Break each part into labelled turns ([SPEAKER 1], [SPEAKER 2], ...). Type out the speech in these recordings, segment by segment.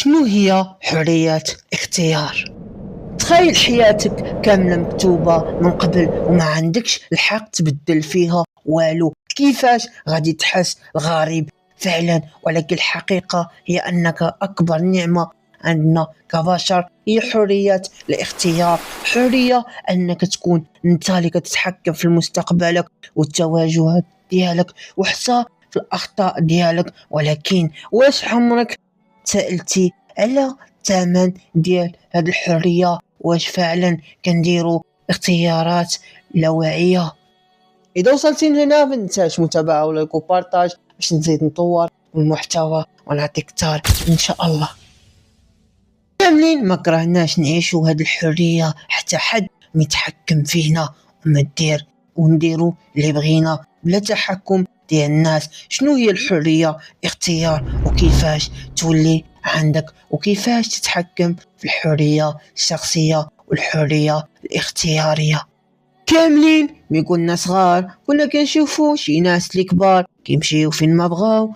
[SPEAKER 1] شنو هي حرية الاختيار؟ تخيل حياتك كاملة مكتوبة من قبل وما عندكش الحق تبدل فيها والو. كيفاش غادي تحس؟ غريب فعلا، ولكن الحقيقة هي أنك أكبر نعمة عندنا كبشر هي حرية الاختيار. حرية أنك تكون انت اللي كتتحكم في مستقبلك والتواجهات ديالك وحتى في الأخطاء ديالك. ولكن واش عمرك سألتي على الثمن ديال هاد الحرية؟ واش فعلا كنديروا اختيارات لا واعية؟ اذا وصلتين هنا ما تنساش متابعة ولايك وبارطاج باش نزيد نطور المحتوى ونعطيك اكثر ان شاء الله. كاملين ما كرهناش نعيشوا هاد الحرية حتى حد متحكم فينا وما دير ونديروا اللي بغينا بلا تحكم ديال الناس. شنو هي الحرية؟ اختيار، وكيفاش تولي عندك وكيفاش تتحكم في الحرية الشخصية والحرية الاختيارية. كاملين ملي كنا صغار كنا كنشوفوا شي ناس اللي كبار كيمشيو فين ما بغاو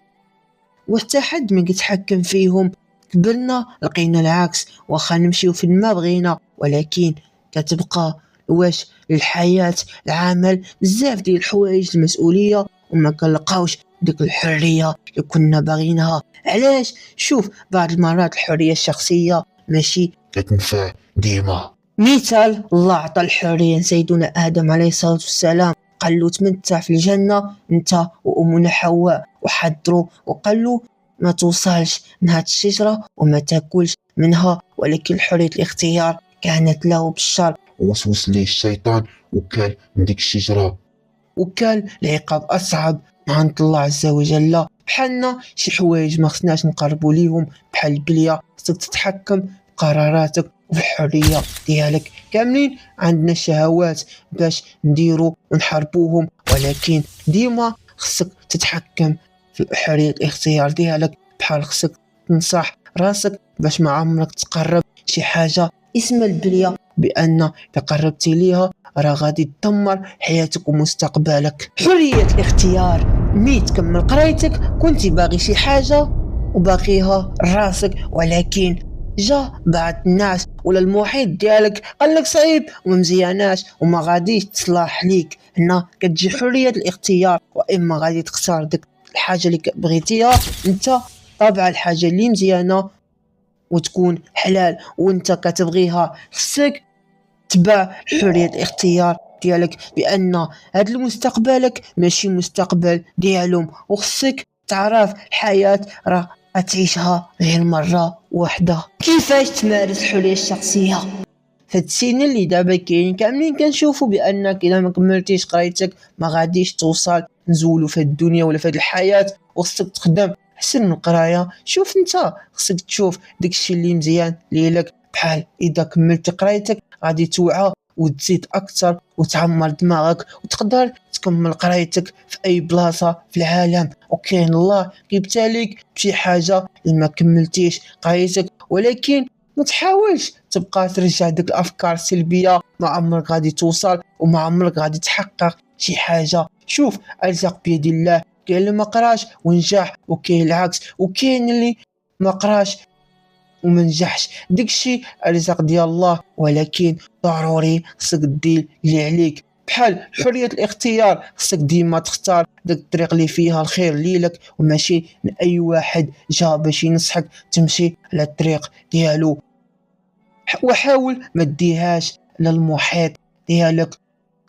[SPEAKER 1] وحتى حد ما كيتحكم فيهم. كبرنا لقينا العكس، واخا نمشيو فين ما بغينا ولكن كتبقى واش الحياة العمل بزاف ديال الحوايج المسؤولية وما كنلقاوش ديك الحرية اللي كنا باغينها. علاش؟ شوف، بعض المرات الحرية الشخصية ماشي كتنفع ديما. مثال، الله عطى الحرية لسيدنا آدم عليه الصلاة والسلام، قال له تمتع في الجنة انت وأمنا حواء، وحضروا وقال له ما توصلش من هاد الشجرة وما تاكلش منها. ولكن حرية الاختيار كانت له بالشر، ووسوس ليه الشيطان وكان من ديك الشجرة، وكان العقاب أصعب عند الله عز وجل. بحالنا شي حوايج ما خصناش نقربوا ليهم بحال البليه، خصك تتحكم بقراراتك وفي الحريه ديالك. كاملين عندنا شهوات باش نديروا ونحاربوهم، ولكن ديما خصك تتحكم في حريه الاختيار ديالك. بحال خصك تنصح راسك باش ما عمرك تقرب شي حاجه اسم البليه، بان تقربتي ليها راه غادي تدمر حياتك ومستقبلك. حرية الاختيار مي تكمل قرايتك كنت باغي شي حاجة وباغيها راسك، ولكن جا بعض الناس ولا المحيط ديالك قالك صعيب وممزياناش وما غاديش تصلاح ليك. هنا كتجي حرية الاختيار، واما غادي تختار ديك الحاجة اللي بغيتيها انت، طبعا الحاجة اللي مزيانة وتكون حلال وانت كتبغيها. خصك تبع حرية الاختيار ديالك بأن هاد المستقبلك ماشي مستقبل ديالهم، وخصك تعرف الحياة راه غتعيشها غير مرة واحدة. كيفاش تمارس الحرية الشخصية؟ فهاد السنين اللي دابا كاين كاملين كنشوفوا بانك الا ما كملتيش قرايتك ما غاديش توصل نزولوا في الدنيا ولا في الحياة، وخصك تخدم احسن من القرايه. شوف انت خصك تشوف داكشي اللي مزيان ليك، بحال اذا كملتي قرايتك غادي توعى وتزيد اكثر وتعمر دماغك وتقدر تكمل قرايتك في اي بلاصه في العالم، وكاين الله كيبتاليك بشي حاجه اللي ما كملتيش قرايتك. ولكن ما تحاولش تبقى ترجع ديك الافكار السلبيه، ما عمرك غادي توصل وما عمرك غادي تحقق شي حاجه. شوف، ارزق بيد الله، كاين اللي ما قراش ونجح وكاين العكس، وكاين اللي ما قراش وما نجحش. داكشي الرزق ديال الله، ولكن ضروري خصك دير اللي عليك. بحال حرية الاختيار خصك ديما تختار داك الطريق اللي فيها الخير ليك وماشي من اي واحد جا باش ينصحك تمشي على الطريق ديالو. وحاول ما تديهاش للمحيط ديالك.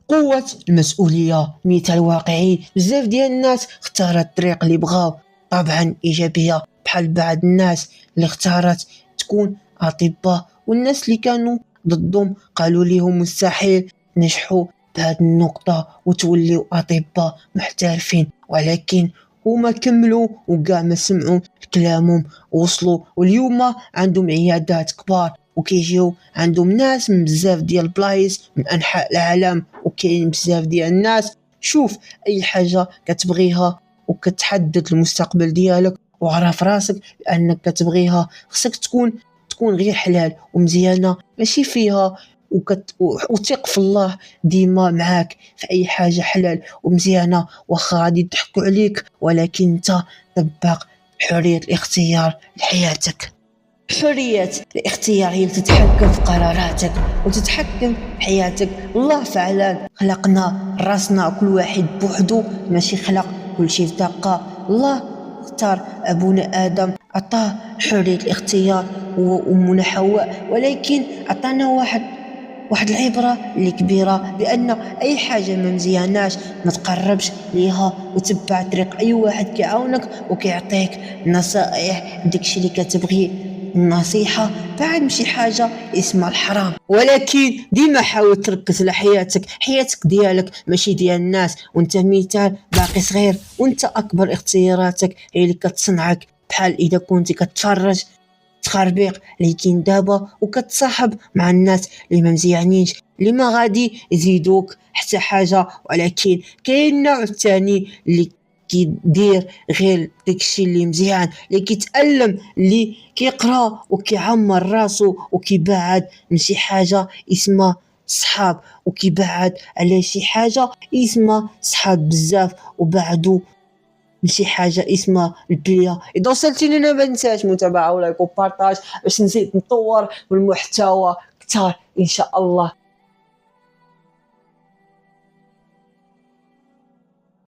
[SPEAKER 1] قوة المسؤولية مثال واقعي، بزاف ديال الناس اختارت الطريق اللي بغاو طبعا إيجابية، بحال بعض الناس اللي اختارت تكون أطباء والناس اللي كانوا ضدهم قالوا ليهم مستحيل نجحوا بهذه النقطة وتوليوا أطباء محترفين، ولكن هما كملوا وكاع ما سمعوا كلامهم وصلوا، واليوم عندهم عيادات كبار وكيجيو عندهم ناس من بزاف ديال البلايص من انحاء العالم، وكاين بزاف ديال الناس. شوف، اي حاجه كتبغيها وكتحدد المستقبل ديالك وعرف راسك بانك كتبغيها، خصك تكون غير حلال ومزيانه ماشي فيها، وثق في الله ديما معاك في اي حاجه حلال ومزيانه. واخا غادي يضحكوا عليك ولكن انت طبق حريه الاختيار لحياتك. حرية الاختيار هي تتحكم في قراراتك وتتحكم في حياتك. الله فعلا خلقنا راسنا كل واحد بوحدو، ماشي خلق كل شيء في دقة. الله اختار أبونا آدم، أعطاه حرية الاختيار وأمنا حواء، ولكن أعطانا واحد العبرة اللي كبيرة، بأن أي حاجة ما مزياناش ما تقربش ليها، وتبع طريق أي واحد كيعاونك وكيعطيك نصائح داكشي اللي كتبغي. النصيحة بعد ماشي حاجة اسمها الحرام، ولكن ديما حاول تركز على حياتك ديالك ماشي ديال الناس. وانت مثال باقي صغير، وانت أكبر اختياراتك هي اللي كتصنعك. بحال إذا كنت كتفرج تخربيق اللي كاين دابا وكتصاحب مع الناس اللي ما مزيانينش، اللي ما غادي يزيدوك حتى حاجه، ولكن كاين النوع الثاني اللي كيدير غير داكشي اللي مزيان، اللي كيتألم، اللي كيقرا وكيعمر راسو وكيبعد من شي حاجه اسمها صحاب، وكيبعد على شي حاجه اسمها صحاب بزاف وبعدو ماشي حاجه اسمها البليه. اذا وصلتي لنا ما تنساش متابعه ولايك وبارطاج باش نزيد نطور من المحتوى كثار ان شاء الله.